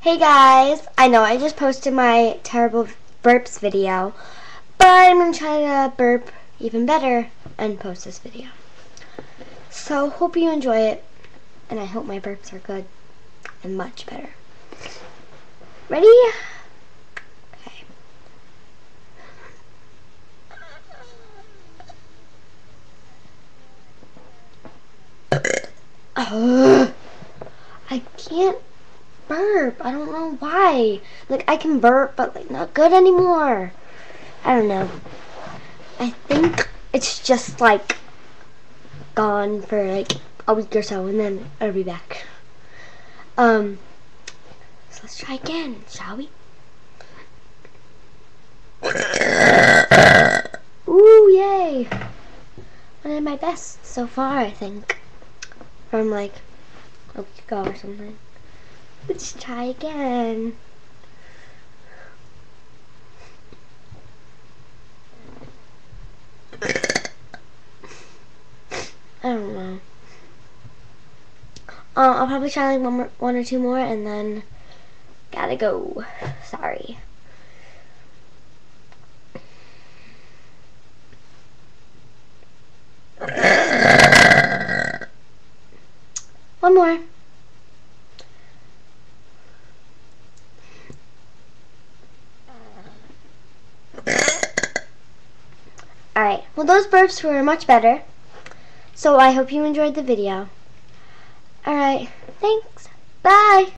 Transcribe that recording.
Hey guys, I know I just posted my terrible burps video, but I'm going to try to burp even better and post this video. So hope you enjoy it, and I hope my burps are good and much better. Ready? Okay. I can't burp. I don't know why. Like, I can burp, but like not good anymore. I don't know. I think it's just like gone for like a week or so, and then it'll be back. So let's try again, shall we? Ooh, yay! I did my best so far, I think. From like a week ago or something. Let's try again. I don't know. I'll probably try like one or two more, and then gotta go. Sorry. One more. Alright, well those burps were much better. So I hope you enjoyed the video. Alright, thanks. Bye.